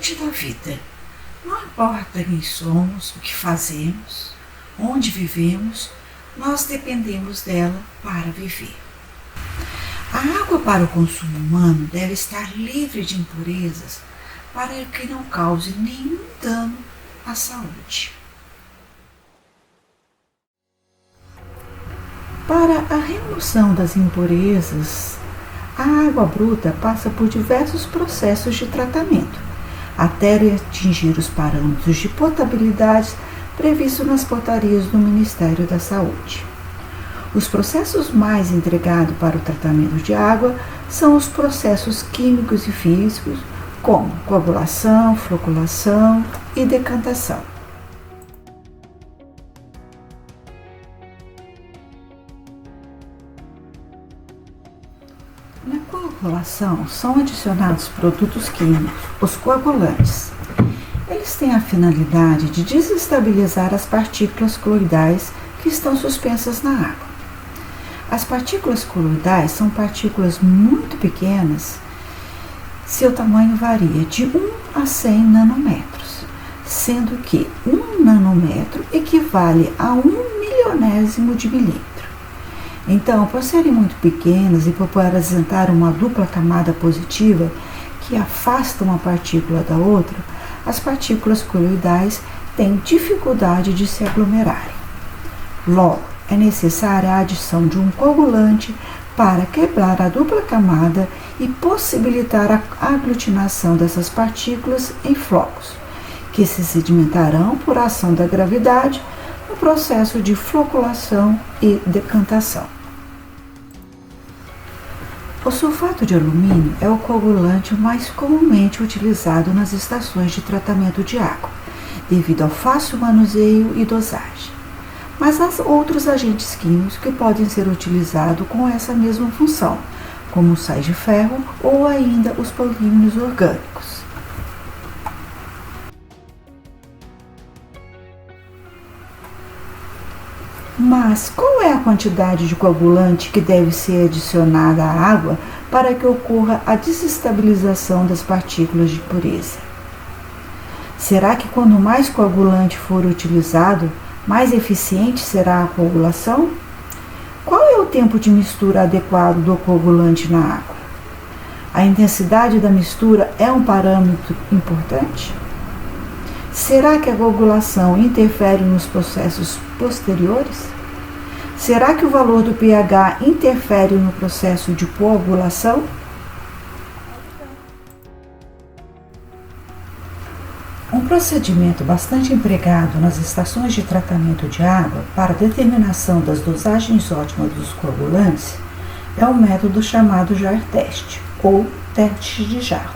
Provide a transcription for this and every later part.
fonte da vida. Não importa quem somos, o que fazemos, onde vivemos, nós dependemos dela para viver. A água para o consumo humano deve estar livre de impurezas para que não cause nenhum dano à saúde. Para a remoção das impurezas, a água bruta passa por diversos processos de tratamento, até atingir os parâmetros de potabilidade previstos nas portarias do Ministério da Saúde. Os processos mais entregados para o tratamento de água são os processos químicos e físicos, como coagulação, floculação e decantação. Na coagulação são adicionados produtos químicos, os coagulantes. Eles têm a finalidade de desestabilizar as partículas coloidais que estão suspensas na água. As partículas coloidais são partículas muito pequenas. Seu tamanho varia de 1 a 100 nanômetros, sendo que 1 nanômetro equivale a 1 milionésimo de milímetro. Então, por serem muito pequenas e por apresentar uma dupla camada positiva que afasta uma partícula da outra, as partículas coloidais têm dificuldade de se aglomerarem. Logo, é necessária a adição de um coagulante para quebrar a dupla camada e possibilitar a aglutinação dessas partículas em flocos, que se sedimentarão por ação da gravidade no processo de floculação e decantação. O sulfato de alumínio é o coagulante mais comumente utilizado nas estações de tratamento de água, devido ao fácil manuseio e dosagem. Mas há outros agentes químicos que podem ser utilizados com essa mesma função, como os sais de ferro ou ainda os polímeros orgânicos. Mas qual é a quantidade de coagulante que deve ser adicionada à água para que ocorra a desestabilização das partículas de impureza? Será que quanto mais coagulante for utilizado, mais eficiente será a coagulação? Qual é o tempo de mistura adequado do coagulante na água? A intensidade da mistura é um parâmetro importante? Será que a coagulação interfere nos processos posteriores? Será que o valor do pH interfere no processo de coagulação? Um procedimento bastante empregado nas estações de tratamento de água para a determinação das dosagens ótimas dos coagulantes é o método chamado jar test, ou teste de jarros.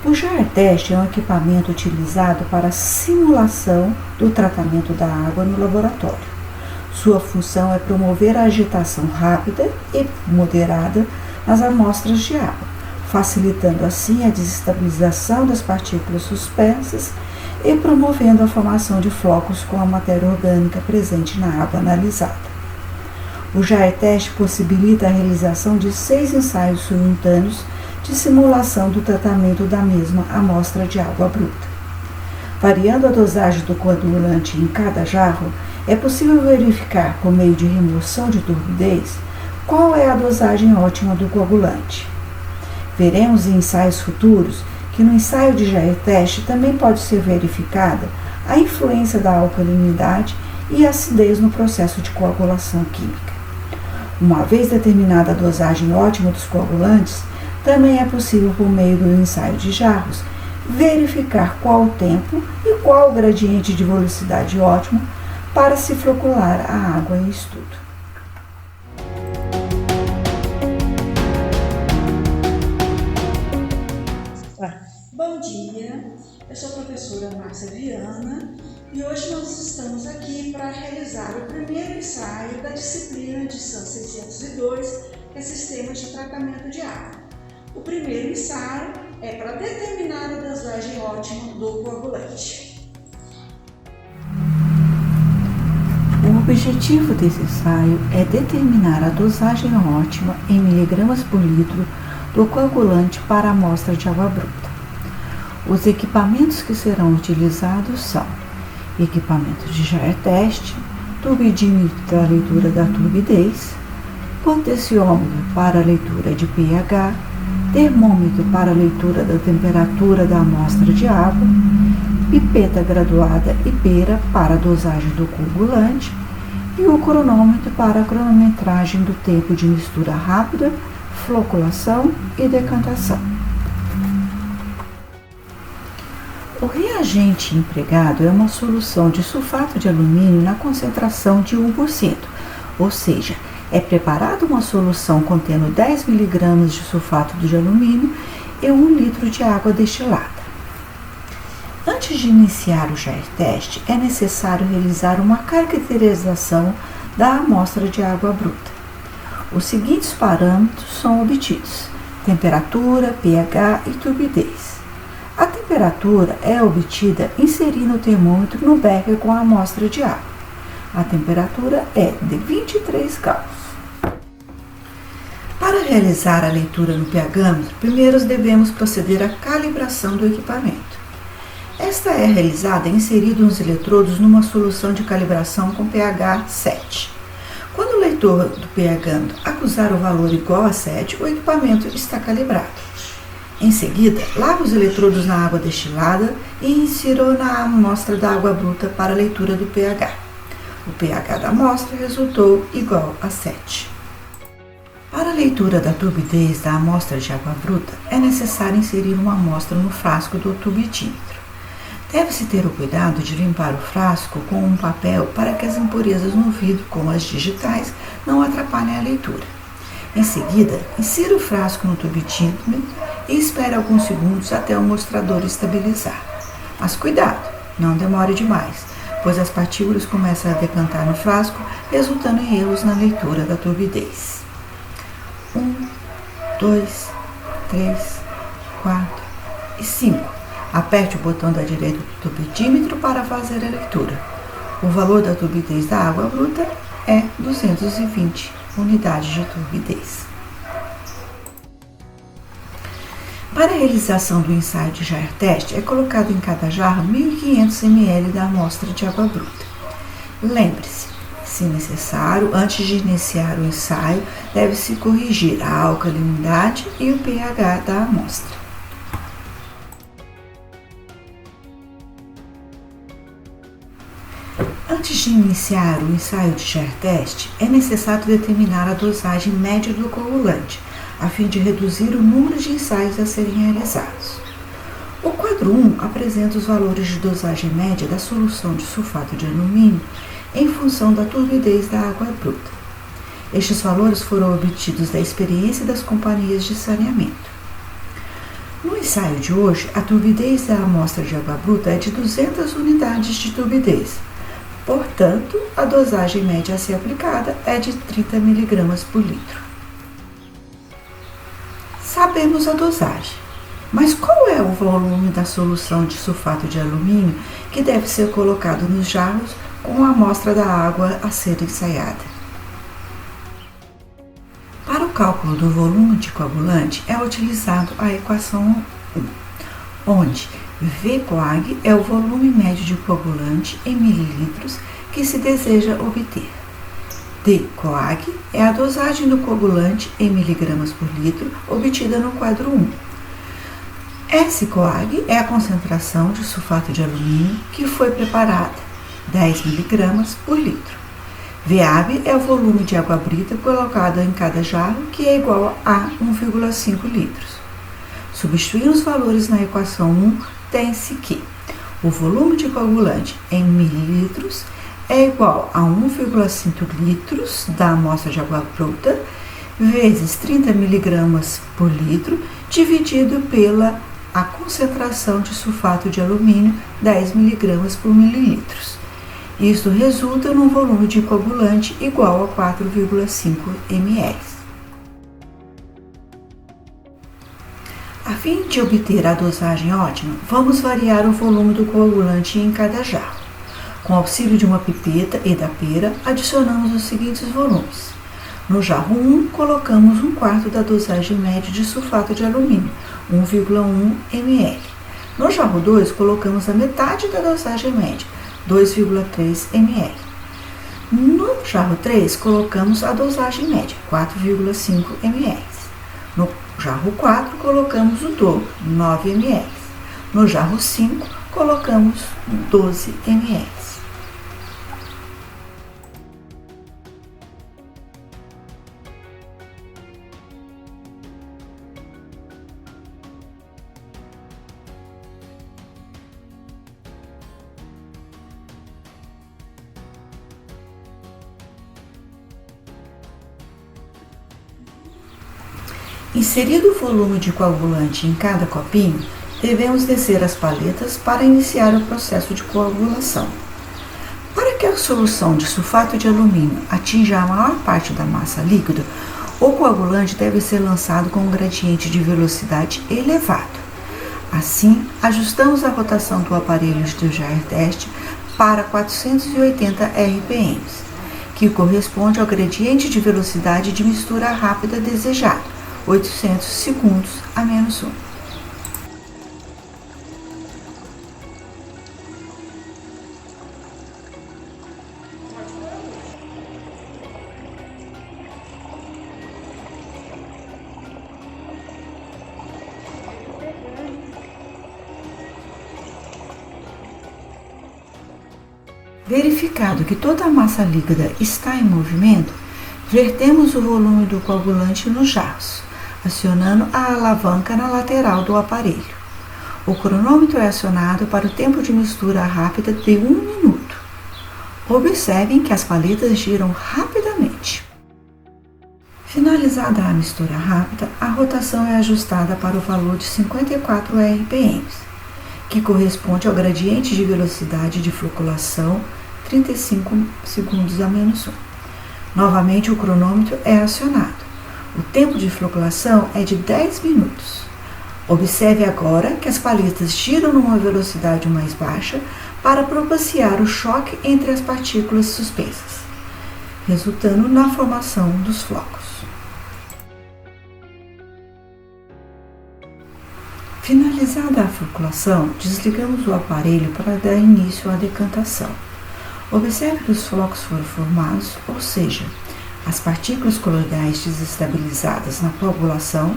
O jar test é um equipamento utilizado para a simulação do tratamento da água no laboratório. Sua função é promover a agitação rápida e moderada nas amostras de água, facilitando assim a desestabilização das partículas suspensas e promovendo a formação de flocos com a matéria orgânica presente na água analisada. O jar test possibilita a realização de 6 ensaios simultâneos de simulação do tratamento da mesma amostra de água bruta. Variando a dosagem do coagulante em cada jarro, é possível verificar, por meio de remoção de turbidez, qual é a dosagem ótima do coagulante. Veremos em ensaios futuros que no ensaio de jar test também pode ser verificada a influência da alcalinidade e acidez no processo de coagulação química. Uma vez determinada a dosagem ótima dos coagulantes, também é possível, por meio do ensaio de jarros, verificar qual o tempo e qual o gradiente de velocidade ótimo para se flocular a água em estudo. Bom dia, eu sou a professora Márcia Viana e hoje nós estamos aqui para realizar o primeiro ensaio da disciplina de SAN 602, que é Sistemas de Tratamento de Água. O primeiro ensaio é para determinar a dosagem ótima do coagulante. O objetivo desse ensaio é determinar a dosagem ótima em miligramas por litro do coagulante para a amostra de água bruta. Os equipamentos que serão utilizados são equipamento de jar teste, tubidímetro para a leitura da turbidez, potenciômetro para a leitura de pH, termômetro para a leitura da temperatura da amostra de água, pipeta graduada e pera para a dosagem do coagulante e o cronômetro para a cronometragem do tempo de mistura rápida, floculação e decantação. O reagente empregado é uma solução de sulfato de alumínio na concentração de 1%, ou seja, é preparada uma solução contendo 10 mg de sulfato de alumínio e 1 litro de água destilada. Antes de iniciar o jar teste, é necessário realizar uma caracterização da amostra de água bruta. Os seguintes parâmetros são obtidos: temperatura, pH e turbidez. A temperatura é obtida inserindo o termômetro no becker com a amostra de água. A temperatura é de 23 graus. Para realizar a leitura no pHmetro, primeiro devemos proceder à calibração do equipamento. Esta é realizada inserindo os eletrodos numa solução de calibração com pH 7. Quando o leitor do pHmetro acusar o valor igual a 7, o equipamento está calibrado. Em seguida, lave os eletrodos na água destilada e insira na amostra da água bruta para a leitura do pH. O pH da amostra resultou igual a 7. Para a leitura da turbidez da amostra de água bruta, é necessário inserir uma amostra no frasco do tubidímetro. Deve-se ter o cuidado de limpar o frasco com um papel para que as impurezas no vidro, como as digitais, não atrapalhem a leitura. Em seguida, insira o frasco no tubidímetro e espere alguns segundos até o mostrador estabilizar. Mas cuidado, não demore demais, pois as partículas começam a decantar no frasco, resultando em erros na leitura da turbidez. 1, 2, 3, 4 e 5. Aperte o botão da direita do tubidímetro para fazer a leitura. O valor da turbidez da água bruta é 220 unidades de turbidez. Para a realização do ensaio de jar teste, é colocado em cada jarro 1.500 ml da amostra de água bruta. Lembre-se, se necessário, antes de iniciar o ensaio, deve-se corrigir a alcalinidade e o pH da amostra. Antes de iniciar o ensaio de jar teste, é necessário determinar a dosagem média do coagulante, a fim de reduzir o número de ensaios a serem realizados. O quadro 1 apresenta os valores de dosagem média da solução de sulfato de alumínio em função da turbidez da água bruta. Estes valores foram obtidos da experiência das companhias de saneamento. No ensaio de hoje, a turbidez da amostra de água bruta é de 200 unidades de turbidez. Portanto, a dosagem média a ser aplicada é de 30 mg por litro. Sabemos a dosagem, mas qual é o volume da solução de sulfato de alumínio que deve ser colocado nos jarros com a amostra da água a ser ensaiada? Para o cálculo do volume de coagulante é utilizado a equação 1, onde V-coag é o volume médio de coagulante em mililitros que se deseja obter. D-coag é a dosagem do coagulante em miligramas por litro obtida no quadro 1. S-coag é a concentração de sulfato de alumínio que foi preparada, 10 mg por litro. VAB é o volume de água bruta colocado em cada jarro, que é igual a 1,5 litros. Substituindo os valores na equação 1, tem-se que o volume de coagulante em mililitros é igual a 1,5 litros da amostra de água bruta vezes 30 mg por litro dividido pela a concentração de sulfato de alumínio, 10 mg por mililitros. Isso resulta num volume de coagulante igual a 4,5 ml. A fim de obter a dosagem ótima, vamos variar o volume do coagulante em cada jarro. Com auxílio de uma pipeta e da pera, adicionamos os seguintes volumes. No jarro 1, colocamos 1/4 da dosagem média de sulfato de alumínio, 1,1 ml. No jarro 2, colocamos a metade da dosagem média, 2,3 ml. No jarro 3, colocamos a dosagem média, 4,5 ml. No jarro 4, colocamos o dobro, 9 ml. No jarro 5, colocamos 12 ml. Inserido o volume de coagulante em cada copinho, devemos descer as paletas para iniciar o processo de coagulação. Para que a solução de sulfato de alumínio atinja a maior parte da massa líquida, o coagulante deve ser lançado com um gradiente de velocidade elevado. Assim, ajustamos a rotação do aparelho do jar teste para 480 RPM, que corresponde ao gradiente de velocidade de mistura rápida desejado, 800 segundos a menos 1. Verificado que toda a massa líquida está em movimento, vertemos o volume do coagulante nos jarros, acionando a alavanca na lateral do aparelho. O cronômetro é acionado para o tempo de mistura rápida de 1 minuto. Observem que as paletas giram rapidamente. Finalizada a mistura rápida, a rotação é ajustada para o valor de 54 RPM, que corresponde ao gradiente de velocidade de floculação 35 segundos a menos 1. Novamente o cronômetro é acionado. O tempo de floculação é de 10 minutos. Observe agora que as paletas giram numa velocidade mais baixa para propiciar o choque entre as partículas suspensas, resultando na formação dos flocos. Finalizada a floculação, desligamos o aparelho para dar início à decantação. Observe que os flocos foram formados, ou seja, as partículas coloidais desestabilizadas na coagulação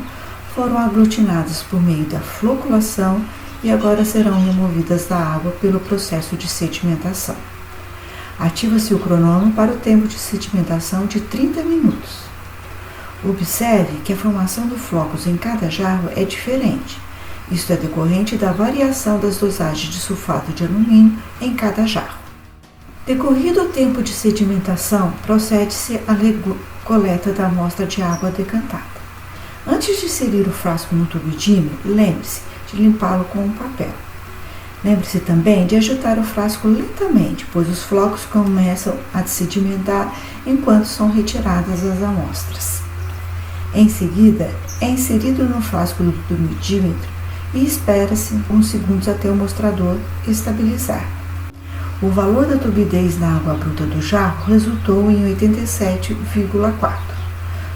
foram aglutinadas por meio da floculação e agora serão removidas da água pelo processo de sedimentação. Ativa-se o cronômetro para o tempo de sedimentação de 30 minutos. Observe que a formação dos flocos em cada jarro é diferente. Isto é decorrente da variação das dosagens de sulfato de alumínio em cada jarro. Decorrido o tempo de sedimentação, procede-se à coleta da amostra de água decantada. Antes de inserir o frasco no tubidímetro, lembre-se de limpá-lo com um papel. Lembre-se também de agitar o frasco lentamente, pois os flocos começam a sedimentar enquanto são retiradas as amostras. Em seguida, é inserido no frasco do tubidímetro e espera-se uns segundos até o mostrador estabilizar. O valor da turbidez na água bruta do jarro resultou em 87,4.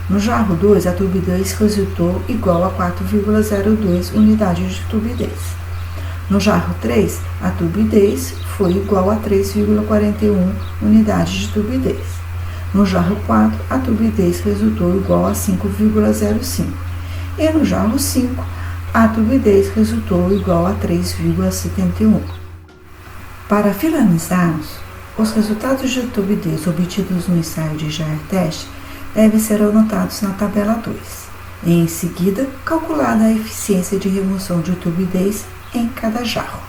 No jarro 2, a turbidez resultou igual a 4,02 unidades de turbidez. No jarro 3, a turbidez foi igual a 3,41 unidades de turbidez. No jarro 4, a turbidez resultou igual a 5,05. E no jarro 5, a turbidez resultou igual a 3,71. Para finalizarmos, os resultados de turbidez obtidos no ensaio de jar teste devem ser anotados na tabela 2. E, em seguida, calculada a eficiência de remoção de turbidez em cada jarro.